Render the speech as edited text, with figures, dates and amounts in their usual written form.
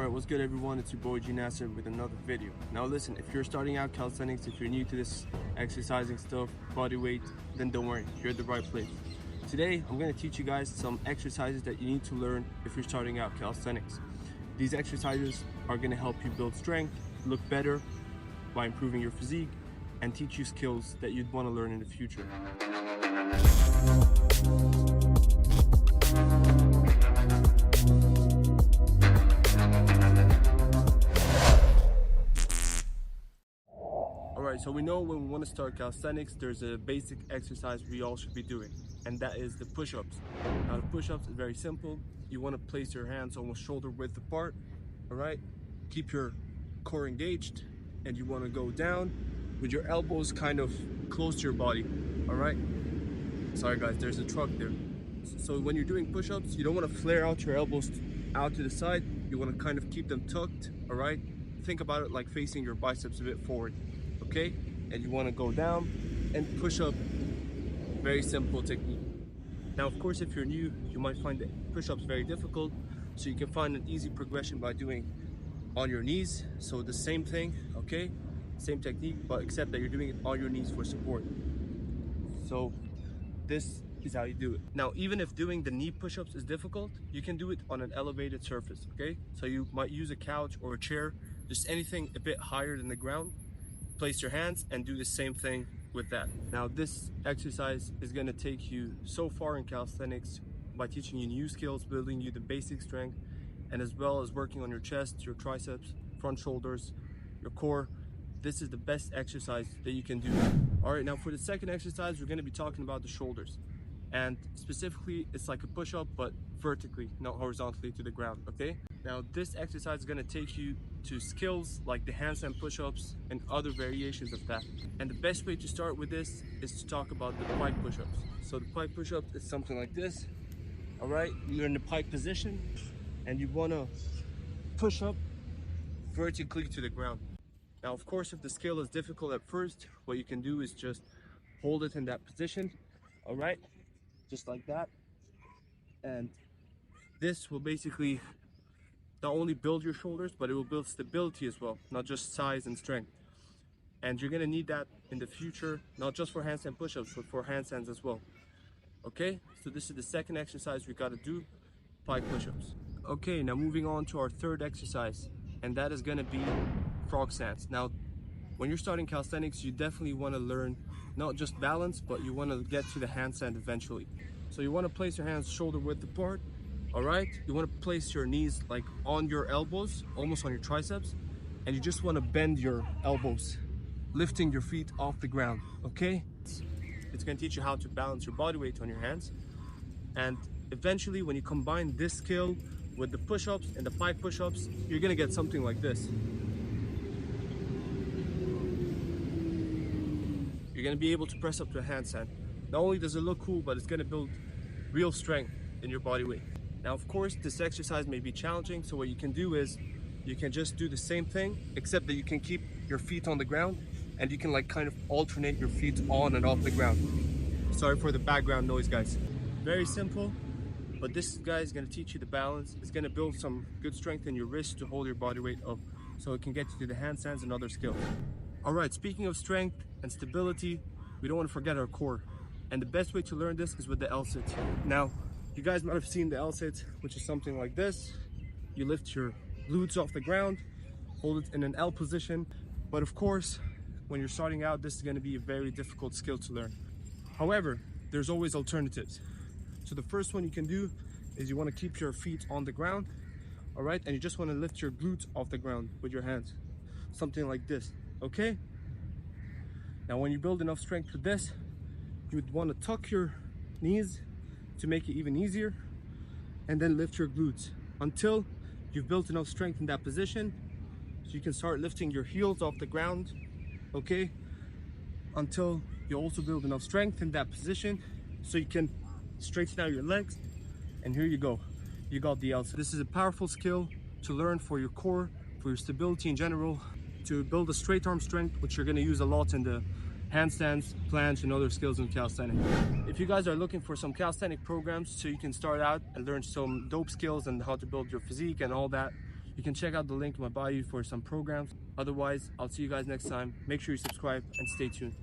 Alright, what's good everyone? It's your boy G Nasser with another video. Now listen, if you're starting out calisthenics, if you're new to this exercising stuff, body weight, then don't worry, you're at the right place. Today, I'm going to teach you guys some exercises that you need to learn if you're starting out calisthenics. These exercises are going to help you build strength, look better by improving your physique, and teach you skills that you'd want to learn in the future. Alright, so we know when we want to start calisthenics, there's a basic exercise we all should be doing, and that is the push-ups. Now the push-ups is very simple. You want to place your hands almost shoulder width apart, alright? Keep your core engaged, and you want to go down with your elbows kind of close to your body, alright? Sorry guys, there's a truck there. So when you're doing push-ups, you don't want to flare out your elbows out to the side. You want to kind of keep them tucked, alright? Think about it like facing your biceps a bit forward, okay? And you want to go down and push up. Very simple technique. Now of course, if you're new, you might find the push-ups very difficult, so you can find an easy progression by doing on your knees. So the same thing, okay? Same technique, but except that you're doing it on your knees for support. So this is how you do it. Now, even if doing the knee push-ups is difficult, you can do it on an elevated surface, okay? So you might use a couch or a chair, just anything a bit higher than the ground. Place your hands and do the same thing with that. Now, this exercise is gonna take you so far in calisthenics by teaching you new skills, building you the basic strength, and as well as working on your chest, your triceps, front shoulders, your core. This is the best exercise that you can do. All right, now for the second exercise, we're gonna be talking about the shoulders. And specifically, it's like a push-up, but vertically, not horizontally to the ground, okay? Now, this exercise is gonna take you to skills like the handstand push-ups and other variations of that. And the best way to start with this is to talk about the pike push-ups. So the pike push-ups is something like this, all right? You're in the pike position, and you wanna push up vertically to the ground. Now, of course, if the skill is difficult at first, what you can do is just hold it in that position, all right? Just like that. And this will basically not only build your shoulders, but it will build stability as well, not just size and strength. And you're gonna need that in the future, not just for handstand push-ups, but for handstands as well. Okay, so this is the second exercise we gotta do, pike push-ups. Okay, now moving on to our third exercise, and that is gonna be frog stance. Now, when you're starting calisthenics, you definitely wanna learn not just balance, but you wanna get to the handstand eventually. So you wanna place your hands shoulder width apart, all right? You wanna place your knees like on your elbows, almost on your triceps, and you just wanna bend your elbows, lifting your feet off the ground, okay? It's gonna teach you how to balance your body weight on your hands. And eventually, when you combine this skill with the push-ups and the pike push-ups, you're gonna get something like this. You're gonna be able to press up to a handstand. Not only does it look cool, but it's gonna build real strength in your body weight. Now, of course, this exercise may be challenging, so what you can do is you can just do the same thing, except that you can keep your feet on the ground, and you can like kind of alternate your feet on and off the ground. Sorry for the background noise, guys. Very simple, but this guy is gonna teach you the balance. It's gonna build some good strength in your wrists to hold your body weight up, so it can get you to the handstands and other skills. All right, speaking of strength and stability, we don't want to forget our core. And the best way to learn this is with the L-sit. Now, you guys might have seen the L-sit, which is something like this. You lift your glutes off the ground, hold it in an L position. But of course, when you're starting out, this is going to be a very difficult skill to learn. However, there's always alternatives. So the first one you can do is you want to keep your feet on the ground, all right? And you just want to lift your glutes off the ground with your hands. Something like this. Okay, now when you build enough strength with this, you would want to tuck your knees to make it even easier, and then lift your glutes until you've built enough strength in that position, so you can start lifting your heels off the ground, okay, until you also build enough strength in that position so you can straighten out your legs. And here you go, you got the L-sit. This is a powerful skill to learn for your core, for your stability in general, to build a straight arm strength, which you're going to use a lot in the handstands, planche, and other skills in calisthenics. If you guys are looking for some calisthenic programs so you can start out and learn some dope skills and how to build your physique and all that, You can check out the link in my bio for some programs. Otherwise, I'll see you guys next time. Make sure you subscribe and stay tuned.